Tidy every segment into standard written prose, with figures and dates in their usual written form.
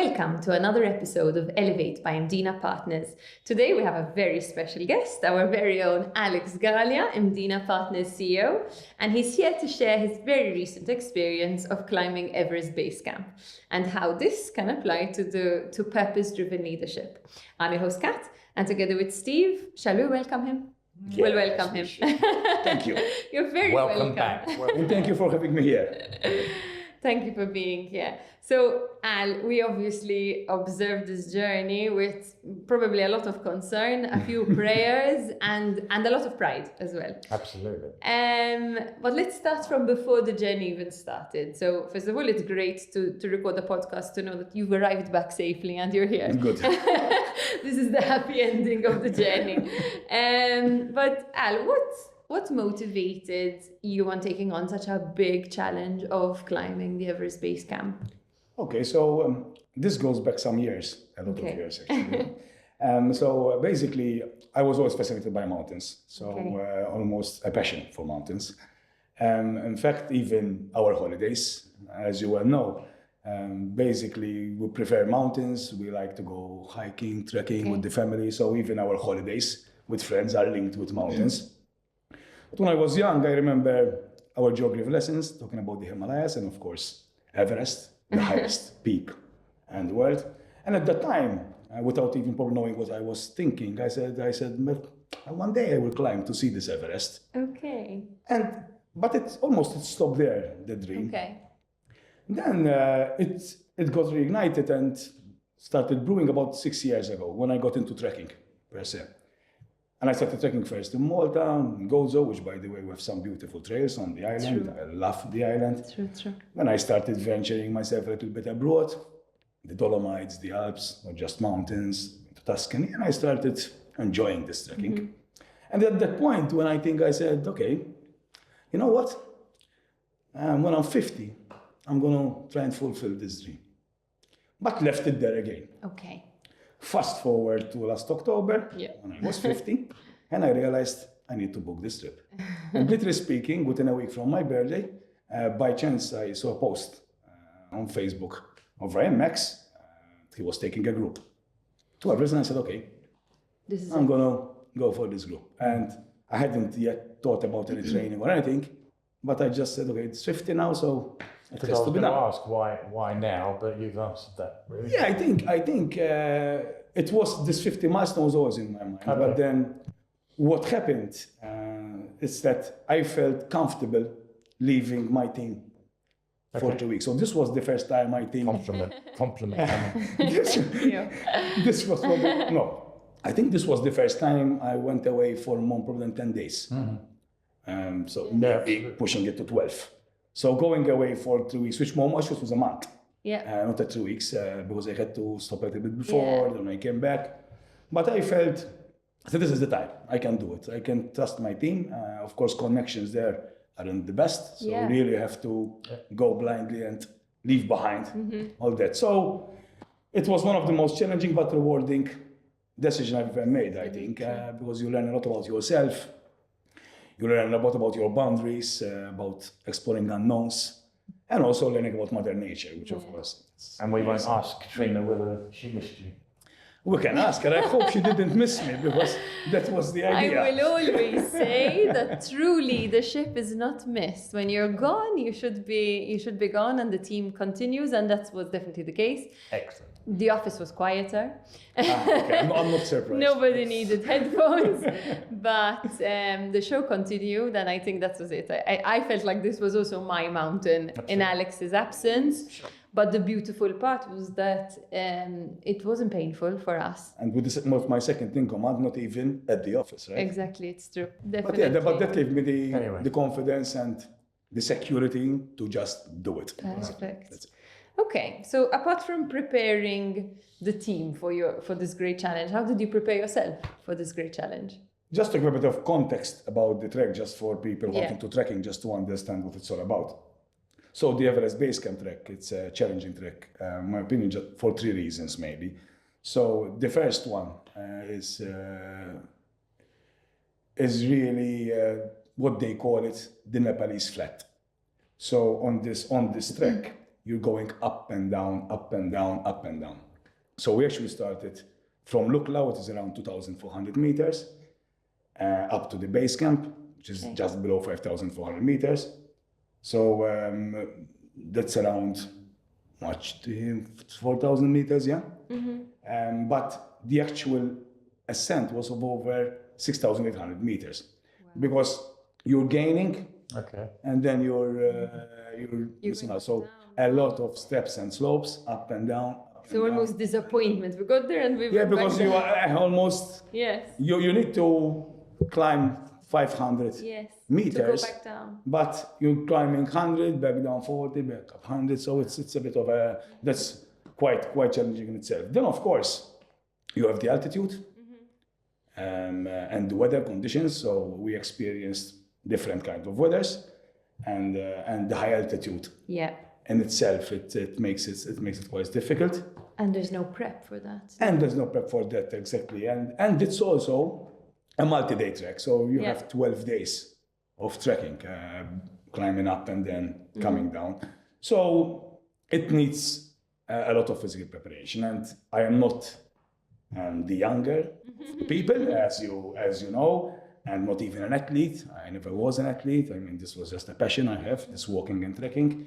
Welcome to another episode of ELEV8 by Mdina Partners. Today we have a very special guest, our very own Alex Galea, Mdina Partners CEO, and he's here to share his very recent experience of climbing Everest Base Camp and how this can apply to purpose-driven leadership. I'm your host, Kat, and together with Steve, shall we welcome him? Yeah, we'll welcome him. Thank you. You're very welcome. Back. And thank you for having me here. Thank you for being here. So, Al, we obviously observed this journey with probably a lot of concern, a few prayers, and a lot of pride as well. Absolutely. But let's start from before the journey even started. So, first of all, it's great to record the podcast to know that you've arrived back safely and you're here. Good. This is the happy ending of the journey. But Al, what motivated you on taking on such a big challenge of climbing the Everest Base Camp? Okay, so this goes back some years, a lot of years actually. So basically, I was always fascinated by mountains, so almost a passion for mountains. In fact, even our holidays, as you well know, basically we prefer mountains. We like to go hiking, trekking with the family. So even our holidays with friends are linked with mountains. But when I was young, I remember our geography lessons talking about the Himalayas and of course Everest, the highest peak in the world. And at that time, without even probably knowing what I was thinking, I said, one day I will climb to see this Everest. Okay. But it stopped there, the dream. Okay. Then it got reignited and started brewing about 6 years ago when I got into trekking per se. And I started trekking first in Malta, in Gozo, which by the way, we have some beautiful trails on the island. True. I love the island. True. Then I started venturing myself a little bit abroad, the Dolomites, the Alps, not just mountains, to Tuscany, and I started enjoying this trekking. Mm-hmm. And at that point, when I said, okay, you know what? When I'm 50, I'm gonna try and fulfill this dream. But left it there again. Okay. Fast forward to last October, when I was 50, and I realized I need to book this trip. And literally speaking, within a week from my birthday, by chance I saw a post on Facebook of Ryan Max. He was taking a group to Everest, and I said, okay, I'm gonna go for this group. And I hadn't yet thought about any training or anything, but I just said, okay, it's 50 now, so it has to be done. I was going to ask why now, but you've answered that, really. Yeah, I think it was, this 50 milestone was always in my mind. Okay. But then what happened is that I felt comfortable leaving my team for 2 weeks. So this was the first time I think... Compliment. This was I think this was the first time I went away for more than 10 days. Mm-hmm. Pushing it to 12. So going away for 3 weeks, which was a month. Yeah. Not at 2 weeks, because I had to stop a little bit before, then I came back. But I felt, this is the time, I can do it. I can trust my team. Of course, connections there aren't the best. So you really have to go blindly and leave behind all that. So it was one of the most challenging but rewarding decisions I've ever made, I think, because you learn a lot about yourself. You learn a lot about your boundaries, about exploring unknowns, and also learning about Mother Nature, which of course... And we won't ask Katrina whether she missed you. We can ask her. I hope she didn't miss me, because that was the idea. I will always say that true leadership is not missed. When you're gone, you should be gone, and the team continues, and that was definitely the case. Excellent. The office was quieter. Okay. I'm not surprised. Nobody needed headphones, but the show continued, and I think that was it. I felt like this was also my mountain in Alex's absence. Sure. But the beautiful part was that it wasn't painful for us. And with my second in command, not even at the office, right? Exactly, it's true. Definitely. But that gave me the confidence and the security to just do it. Perfect. That's it. Okay, so apart from preparing the team for this great challenge, how did you prepare yourself for this great challenge? Just to give a bit of context about the trek, just for people wanting to trekking, just to understand what it's all about. So the Everest Base Camp trek, it's a challenging trek, in my opinion, just for 3 reasons mainly. So the first one is really what they call it, the Nepalese flat. So on this trek, you're going up and down, up and down, up and down. So we actually started from Lukla, which is around 2,400 meters, up to the base camp, which is just below 5,400 meters. So that's around 4,000 meters, yeah? But the actual ascent was of over 6,800 meters. Wow. Because you're gaining, and then you're missing out. So a lot of steps and slopes, up and down. So almost disappointment. We got there and we went because back you are almost, you need to climb 500 meters, to go back down. But you're climbing 100, back down 40, back up 100. So it's a bit of that's quite challenging in itself. Then of course, you have the altitude and the weather conditions. So we experienced different kinds of weathers and the high altitude. Yeah. In itself, it makes it quite difficult. And there's no prep for that. And there's no prep for that, exactly. And it's also a multi-day trek. So you have 12 days of trekking, climbing up and then coming down. So it needs a lot of physical preparation. And I am not the younger people, as you know, and not even an athlete. I never was an athlete. I mean, this was just a passion I have, this walking and trekking.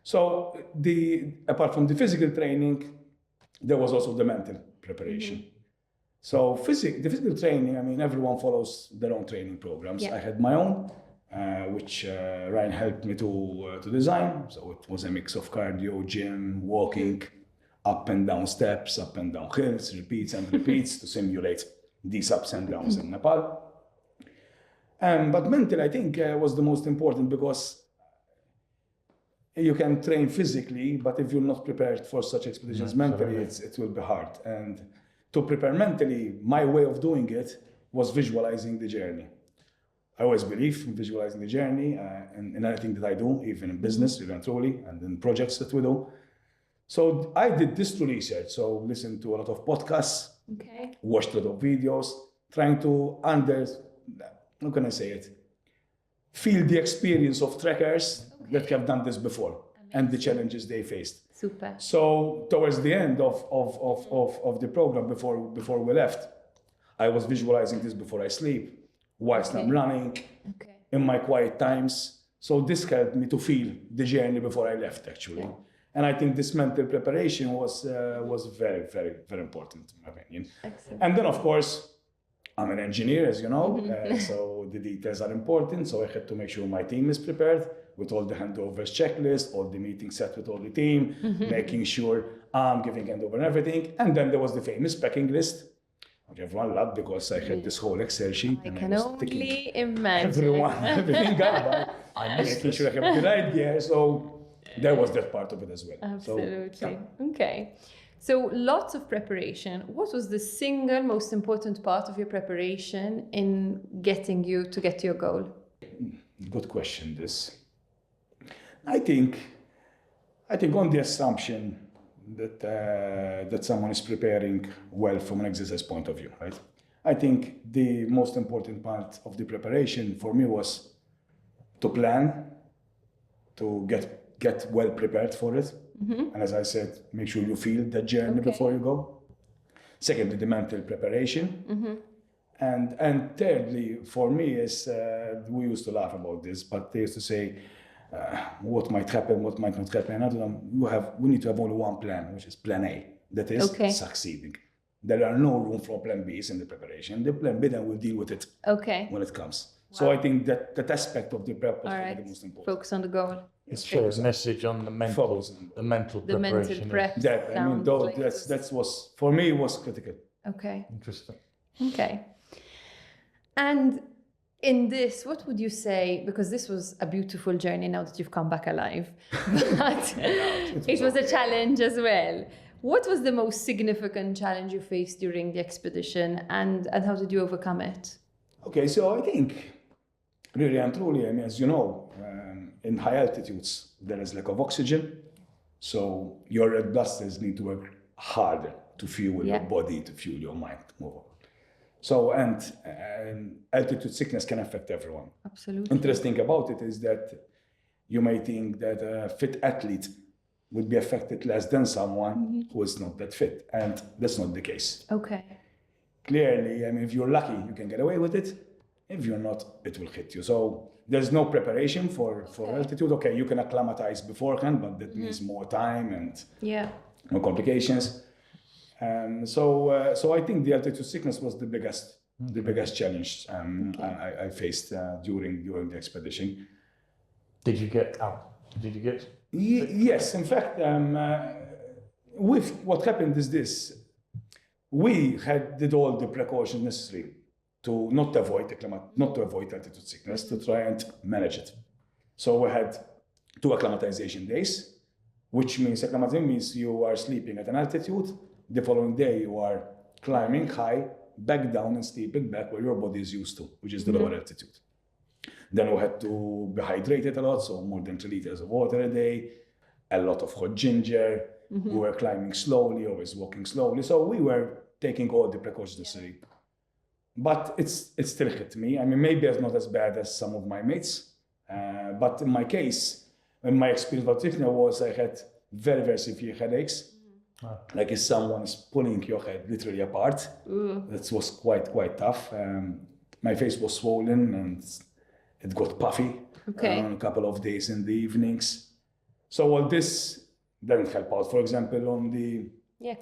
So apart from the physical training, there was also the mental preparation. So the physical training, I mean, everyone follows their own training programs. I had my own, which Ryan helped me to design. So it was a mix of cardio, gym, walking, up and down steps, up and down hills, repeats and repeats to simulate these ups and downs in Nepal. But mental, I think, was the most important, because you can train physically, but if you're not prepared for such expeditions mentally, it will be hard. And to prepare mentally, my way of doing it was visualizing the journey. I always believe in visualizing the journey in anything that I do, even in business, really and truly, and in projects that we do. So I did this through research. So listened to a lot of podcasts, watched a lot of videos, trying to how can I say it? Feel the experience of trekkers that have done this before and the challenges they faced. Super. So towards the end of the program, before we left, I was visualizing this before I sleep, whilst I'm running, in my quiet times. So this helped me to feel the journey before I left, actually. And I think this mental preparation was very, very, very important, in my opinion. Excellent. And then, of course, I'm an engineer, as you know, so the details are important. So I had to make sure my team is prepared with all the handovers checklist, all the meetings set with all the team, making sure I'm giving handover and everything. And then there was the famous packing list, which everyone loved, because I had this whole Excel sheet. I can only imagine. Everything got making sure I have the right gear. So there was that part of it as well. Absolutely. So, okay. So lots of preparation. What was the single most important part of your preparation in getting you to get to your goal? Good question, this. I think on the assumption that someone is preparing well from an exercise point of view, right? I think the most important part of the preparation for me was to plan, to get well prepared for it. And as I said, make sure you feel the journey before you go. Secondly, the mental preparation. And thirdly, for me, is we used to laugh about this, but they used to say, what might happen, what might not happen. I don't know, we need to have only one plan, which is plan A, that is succeeding. There are no room for plan B's in the preparation. The plan B, then we'll deal with it when it comes. Wow. So I think that aspect of the prep was the most important. Focus on the goal. It's a message on the mental preparation. Prep. That, I mean, that was, for me, was critical. Okay. Interesting. Okay. And in this, what would you say, because this was a beautiful journey now that you've come back alive, but it was a challenge as well. What was the most significant challenge you faced during the expedition, and how did you overcome it? Okay, so I think, really and truly, I mean, as you know, in high altitudes, there is lack of oxygen. So your red blood cells need to work harder to fuel your body, to fuel your mind to move on. So, and altitude sickness can affect everyone. Absolutely. Interesting about it is that you may think that a fit athlete would be affected less than someone who is not that fit. And that's not the case. Okay. Clearly, I mean, if you're lucky, you can get away with it. If you're not, it will hit you. So there's no preparation for altitude. Okay, you can acclimatize beforehand, but that means more time and more complications. So I think the altitude sickness was the biggest challenge I faced during the expedition. Did you get out? Did you get? Yes, in fact, with what happened is this: we did all the precautions necessary to not avoid altitude sickness, to try and manage it. So we had 2 acclimatization days, which means acclimatization means you are sleeping at an altitude. The following day you are climbing high, back down and sleeping back where your body is used to, which is the lower altitude. Then we had to be hydrated a lot, so more than 3 liters of water a day, a lot of hot ginger. We were climbing slowly, always walking slowly. So we were taking all the precautions necessary. But it still hit me. I mean, maybe it's not as bad as some of my mates. But in my case, when my experience with Katrina was, I had very, very severe headaches. Like if someone is pulling your head literally apart. That was quite tough. My face was swollen and it got puffy a couple of days in the evenings. So all this didn't help out. For example, on the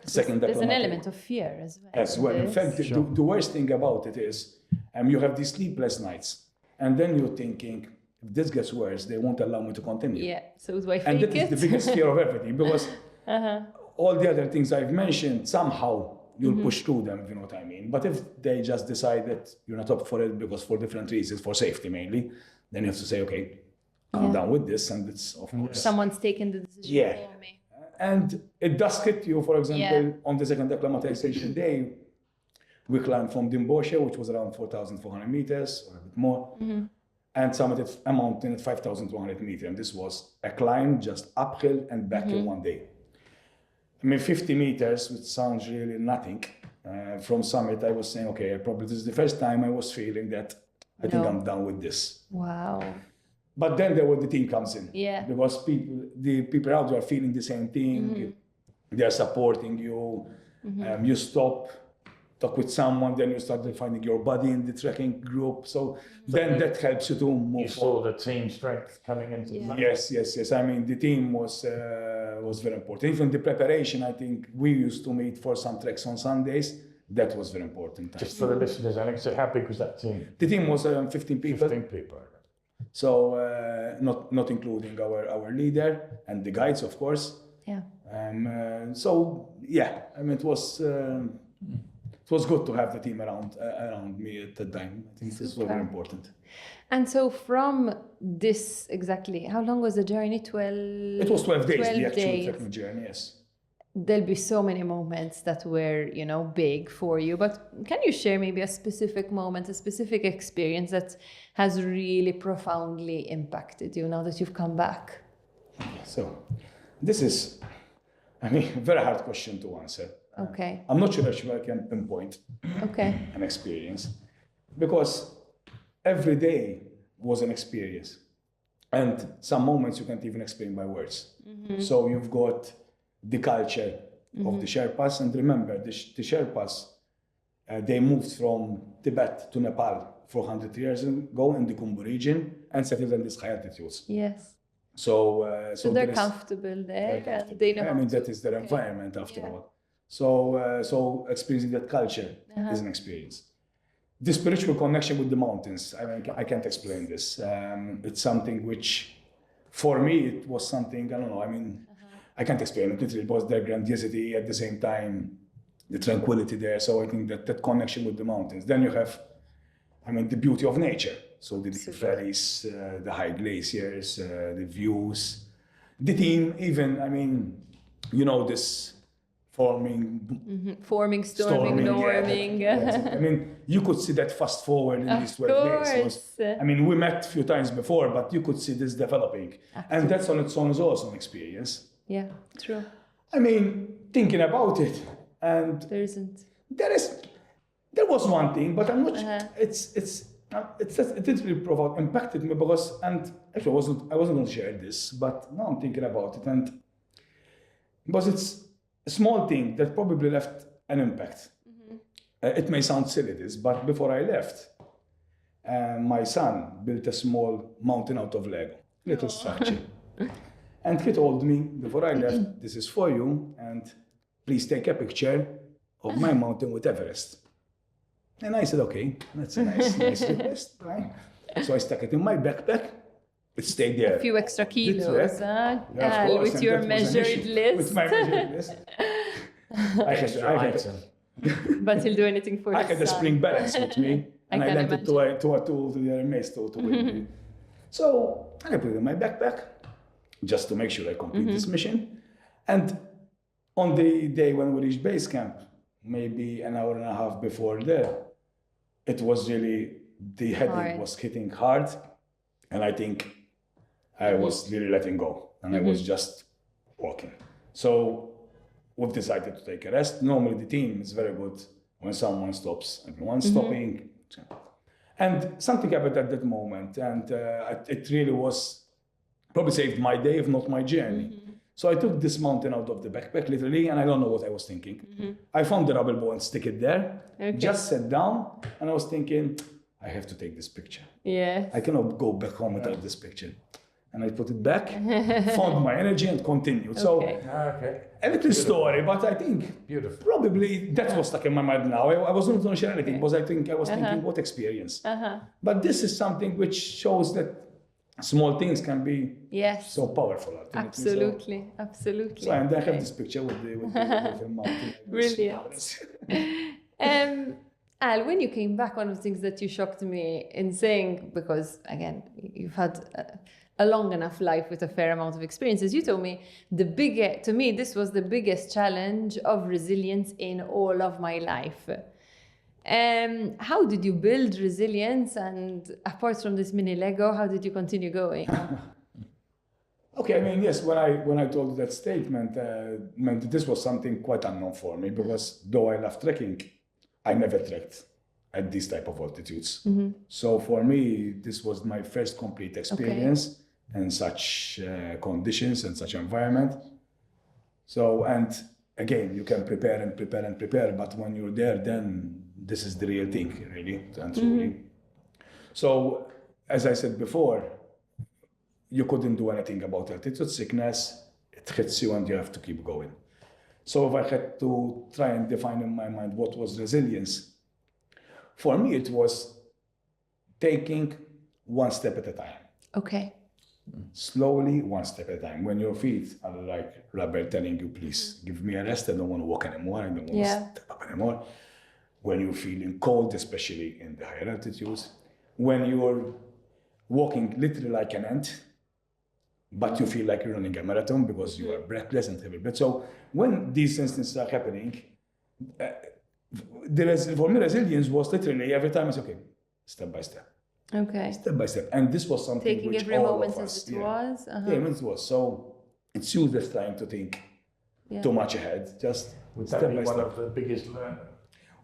second there's an element of fear as well. As well. In fact, the worst thing about it is you have these sleepless nights. And then you're thinking, if this gets worse, they won't allow me to continue. Yeah, so do I fake And that is the biggest fear of everything, because all the other things I've mentioned, somehow you'll push through them, if you know what I mean. But if they just decide that you're not up for it because for different reasons, for safety mainly, then you have to say, okay, I'm done with this. And it's, of course, someone's taken the decision for me. And it does hit you. For example, on the second acclimatization day, we climbed from Dimboshe, which was around 4,400 meters or a bit more, and summited a mountain at 5,200 meters. And this was a climb just uphill and back in one day. I mean, 50 meters, which sounds really nothing. From summit, I was saying, okay, probably this is the first time I was feeling that I think I'm done with this. Wow. But then the team comes in. Yeah. Because the people out there are feeling the same thing. They are supporting you. You stop, talk with someone, then you start finding your body in the trekking group. So then that helps you to move. You saw the team strength coming into the Yes. I mean, the team was very important. Even the preparation, I think we used to meet for some treks on Sundays. That was very important. Just for the listeners, Alex, how big was that team? The team was 15 people. 15 people. So not including our leader and the guides, of course. Yeah. So yeah, I mean, it was good to have the team around me at that time. I think this was very important. And so from this exactly, how long was the journey? 12. It was 12 days. The actual trekking journey. Yes. There'll be so many moments that were, big for you, but can you share maybe a specific moment, a specific experience that has really profoundly impacted you now that you've come back? So this is, a very hard question to answer. Okay. I'm not sure I can pinpoint an experience, because every day was an experience, and some moments you can't even explain by words. So you've got the culture of the Sherpas, and remember, the Sherpas, they moved from Tibet to Nepal 400 years ago in the Khumbu region and settled in these high altitudes. Yes. So they're comfortable there, and they know. That is their environment after all. So experiencing that culture is an experience. The spiritual connection with the mountains, I can't explain this. It's something which, for me, it was something, I don't know, I can't explain it. It was their grandiosity, at the same time, the tranquility there. So I think that connection with the mountains. Then you have, the beauty of nature. So the deep valleys, the high glaciers, the views. The team, even, this forming, storming, norming. You could see that fast forward in these 12 days. We met a few times before, but you could see this developing. Absolutely. And that's on its own is also an experience. Yeah, true. Thinking about it, and there was one thing, but I'm not. It didn't really impacted me because, and actually I wasn't going to share this, but now I'm thinking about it, and Because it's a small thing that probably left an impact. It may sound silly, this, but before I left, my son built a small mountain out of Lego, little structure. And he told me before I left, this is for you, and please take a picture of my mountain with Everest. And I said, okay, that's a nice request, right? So I stuck it in my backpack. It stayed there. A few extra kilos, Yeah, of course, with your that was an measured issue. list. With my measured list. I had But he'll do anything for I his had a son. spring balance with me, and I can lent it to the other mates to with me. So I put it in my backpack just to make sure I complete this mission. And on the day when we reached base camp, maybe an hour and a half before there, it was really, the headache was hitting hard, and I think I was really letting go, and I was just walking. So we've decided to take a rest. Normally the team is very good when someone stops, everyone's stopping. And something happened at that moment, and it really was, probably saved my day, if not my journey. So I took this mountain out of the backpack, literally, and I don't know what I was thinking. I found the rubber ball and stick it there, just sat down, and I was thinking, I have to take this picture. Yeah. I cannot go back home without this picture. And I put it back, found my energy, and continued. So a little story, but I think probably that was stuck in my mind now. I wasn't going to share anything because I think I was thinking, what experience? But this is something which shows that small things can be so powerful. Absolutely, absolutely. So, and I have this picture with the mountain. Brilliant. Al, when you came back, one of the things that you shocked me in saying, because again, you've had a long enough life with a fair amount of experiences, you told me to me, this was the biggest challenge of resilience in all of my life. How did you build resilience? And apart from this mini Lego, how did you continue going? Okay, I mean, yes, when I told you that statement, this was something quite unknown for me, because though I love trekking, I never trekked at these type of altitudes. So for me, this was my first complete experience in such conditions and such environment. So, and again, you can prepare and prepare and prepare, but when you're there, then this is the real thing, really, and truly. So, as I said before, you couldn't do anything about altitude sickness. It hits you and you have to keep going. So if I had to try and define in my mind what was resilience, for me it was taking one step at a time. Okay. Slowly, one step at a time. When your feet are like rubber telling you, please give me a rest, I don't want to walk anymore, I don't want to step up anymore. When you're feeling cold, especially in the higher altitudes. When you're walking literally like an ant, but you feel like you're running a marathon because you are breathless and heavy breath. So when these instances are happening, for me, resilience was literally every time it's okay, step by step. Okay. Step by step. And this was something taking which every all moment of us, as it was. Yeah, it was. So it's useless trying to think too much ahead. Just Would step that be by one step. of the biggest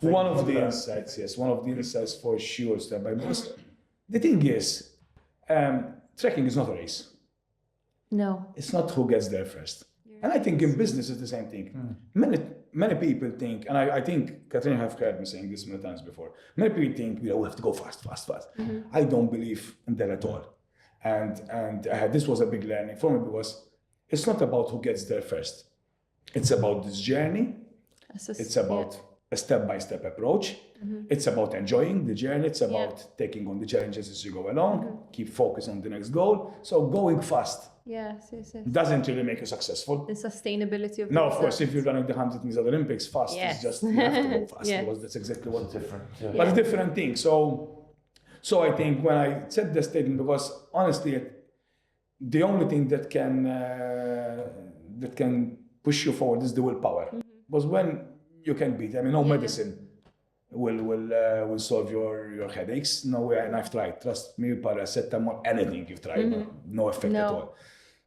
One of the insights, yes. One of the insights for sure, step by step. The thing is, trekking is not a race. No. It's not who gets there first. And I think in business it's the same thing. Many people think, and I think Katrina have heard me saying this many times before, many people think, we have to go fast. I don't believe in that at all. And this was a big learning for me, because it's not about who gets there first. It's about this journey. It's about a step-by-step approach. It's about enjoying the journey. It's about taking on the challenges as you go along. Keep focus on the next goal. So going fast doesn't really make you successful. The sustainability of Now, of course, if you're running the 100 meters at the Olympics fast, it's just, you have to go fast, because that's exactly what's different. But a different thing. So I think when I said the statement, because honestly, the only thing that can push you forward is the willpower. Because when you can beat, no medicine will solve your headaches. No way, and I've tried. Trust me, paracetamol, anything you've tried, no effect at all.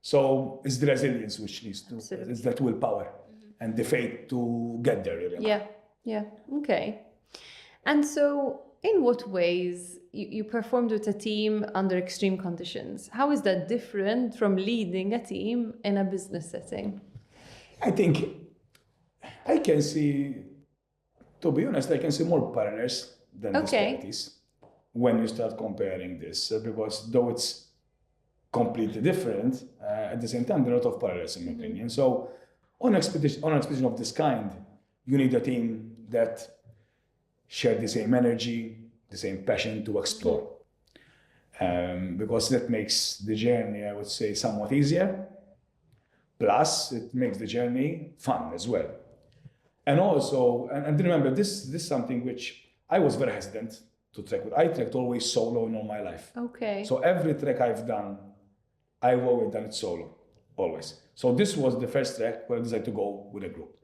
So it's the resilience which needs to, it's that willpower and the faith to get there. Really. Yeah. Okay. And so, in what ways you performed with a team under extreme conditions? How is that different from leading a team in a business setting? I think I can see, to be honest, I can see more parallels than disparities when you start comparing this, because though it's completely different, at the same time, there are a lot of parallels in my opinion. So on an expedition of this kind, you need a team that share the same energy, the same passion to explore. Because that makes the journey, I would say, somewhat easier. Plus, it makes the journey fun as well. And also, and remember, this is something which I was very hesitant to trek with. I trekked always solo in all my life. Okay. So every trek I've done, I've always done it solo, always. So this was the first trek where I decided to go with a group.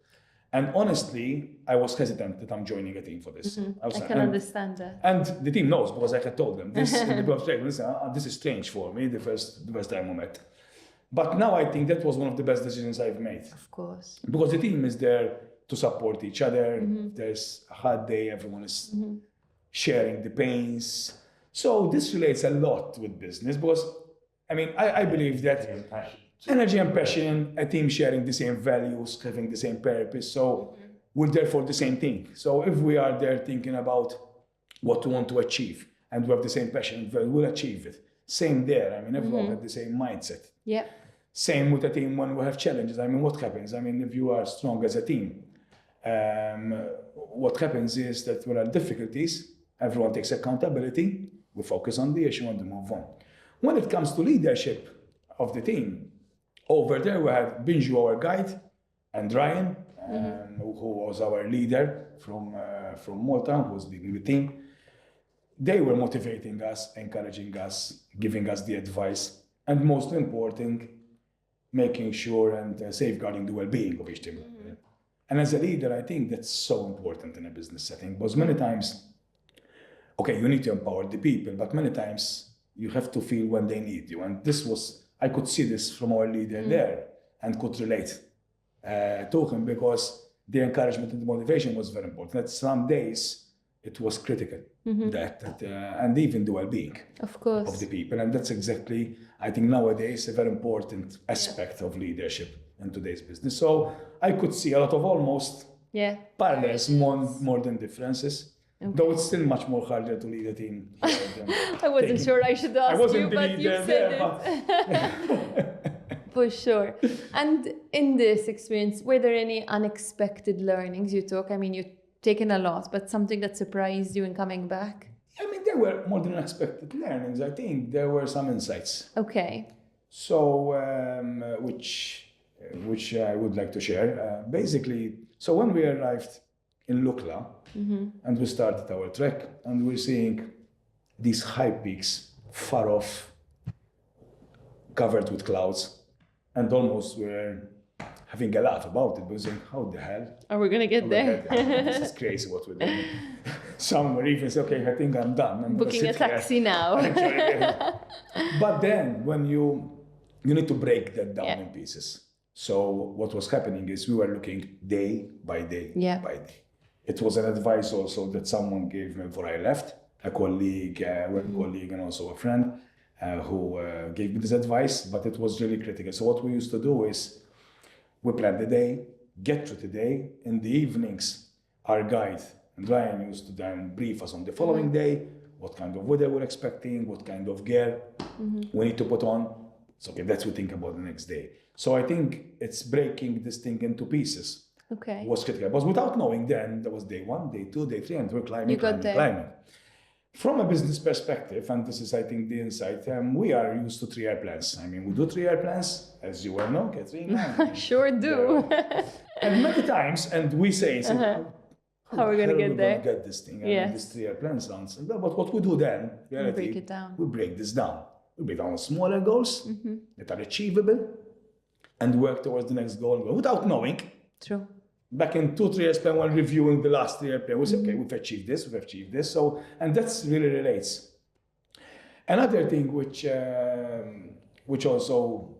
And honestly, I was hesitant that I'm joining a team for this. I can understand that. And the team knows, because I had told them, this is strange for me, the first time we met. But now I think that was one of the best decisions I've made. Of course. Because the team is there to support each other. There's a hard day, everyone is sharing the pains. So this relates a lot with business, because I believe that energy and passion, a team sharing the same values, having the same purpose. So we're there for the same thing. So if we are there thinking about what we want to achieve and we have the same passion, we'll achieve it. Same there. Everyone had the same mindset. Yeah. Same with a team when we have challenges. What happens? If you are strong as a team, what happens is that when there are difficulties, everyone takes accountability, we focus on the issue and we move on. When it comes to leadership of the team, over there we have Binju, our guide, and Ryan, who was our leader from Malta, who was leading the team. They were motivating us, encouraging us, giving us the advice, and most important, making sure and safeguarding the well-being of each team. And as a leader, I think that's so important in a business setting, because many times, you need to empower the people, but many times you have to feel when they need you. And I could see this from our leader there and could relate to him, because the encouragement and the motivation was very important. At some days, it was critical, and even the well-being of the people. And that's exactly, I think nowadays, a very important aspect of leadership in today's business. So I could see a lot of almost parallels more than differences. Though it's still much more harder to lead a team. I wasn't sure I should ask you, but you said it. For sure. And in this experience, were there any unexpected learnings you took? You've taken a lot, but something that surprised you in coming back? There were more than unexpected learnings. I think there were some insights. Okay. So, which I would like to share. Basically, so when we arrived in Lukla, and we started our trek, and we're seeing these high peaks far off, covered with clouds, and almost we're having a laugh about it, because how the hell are we gonna get there? This is crazy what we're doing. Some were even say, I think I'm done. I'm booking a taxi now. But then when you need to break that down in pieces. So what was happening is we were looking day by day by day. It was an advice also that someone gave me before I left, a colleague, and also a friend who gave me this advice, but it was really critical. So what we used to do is we plan the day, get through the day. In the evenings, our guide and Ryan used to then brief us on the following day, what kind of weather we're expecting, what kind of gear we need to put on. So that's what we think about the next day. So I think it's breaking this thing into pieces. Was critical. But without knowing then, there was day 1, day 2, day 3, and we're climbing. From a business perspective, and this is, I think, the insight, we are used to 3-year plans. We do 3-year plans, as you well know, Katrina. Sure do. And many times, and we say, how are we going to get there? Get this thing, this 3-year plan sounds. But what we do then, reality, break it down. We break this down. We break down smaller goals that are achievable, and work towards the next goal without knowing. True. Back in 2-3 years plan, when reviewing the last 3-year plan, we say, we've achieved this. So, and that's really relates. Another thing which also,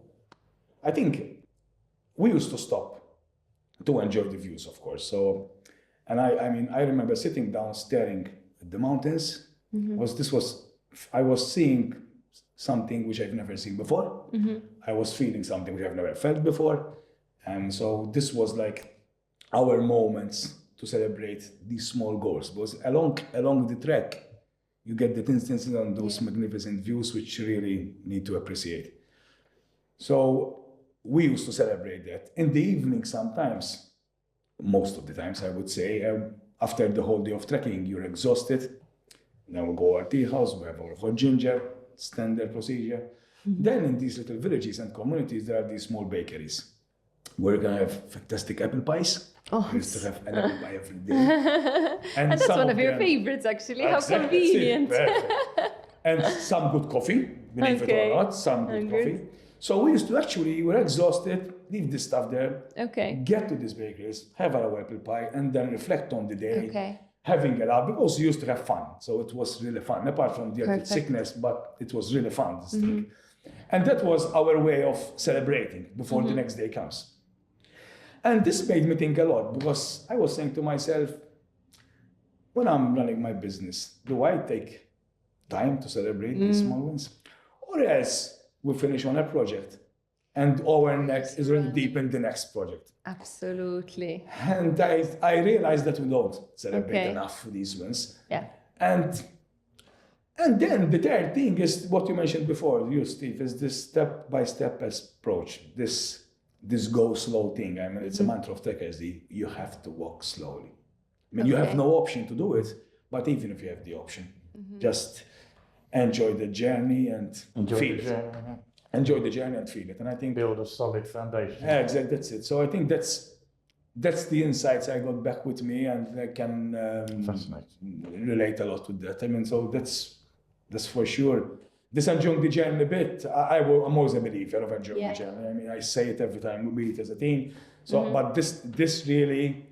I think we used to stop to enjoy the views, of course. So, and I remember sitting down, staring at the mountains. I was seeing something which I've never seen before. I was feeling something which I've never felt before. So this was like our moments to celebrate these small goals, because along the trek, you get the instances on those magnificent views, which you really need to appreciate. So we used to celebrate that. In the evening sometimes, most of the times I would say, after the whole day of trekking, you're exhausted. Then we go to our tea house, we have our hot ginger, standard procedure. Then in these little villages and communities, there are these small bakeries. We're gonna have fantastic apple pies. We used to have an apple pie every day. And that's one of your favorites, actually. How convenient. And some good coffee, believe it or not, some good coffee. So we used to actually, we're exhausted, leave this stuff there, get to these bakeries, have our apple pie, and then reflect on the day, having a laugh, because we used to have fun. So it was really fun, apart from the sickness, but it was really fun, this thing. And that was our way of celebrating before the next day comes. And this made me think a lot, because I was saying to myself, when I'm running my business, do I take time to celebrate these small wins? Or else we finish on a project and our next is already deep in the next project. Absolutely. And I realized that we don't celebrate enough these wins. And then the third thing is what you mentioned before, you, Steve, is this step-by-step approach, this go slow thing. I mean, it's a mantra of trekkers, you have to walk slowly. I mean, you have no option to do it, but even if you have the option, just enjoy the journey and feel it. Enjoy the journey and feel it. And I think build a solid foundation. Yeah, exactly. That's it. So I think that's the insights I got back with me, and I can relate a lot with that. I mean, so that's for sure. This enjoying the journey a bit. I'm always a believer of enjoying the journey. I mean, I say it every time we meet as a team. So, but this really,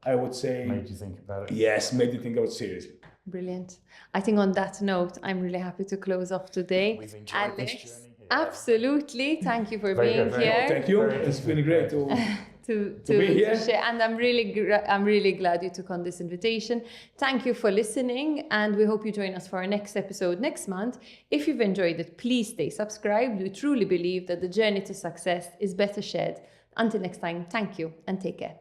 I would say, made you think about it. Yes, made you think about it seriously. Brilliant. I think on that note, I'm really happy to close off today. We've enjoyed this journey here. Absolutely. Thank you for being here. Thank you. It's been great to be here. To share. And I'm really glad you took on this invitation. Thank you for listening, and we hope you join us for our next episode next month. If you've enjoyed it, please stay subscribed. We truly believe that the journey to success is better shared. Until next time, thank you and take care.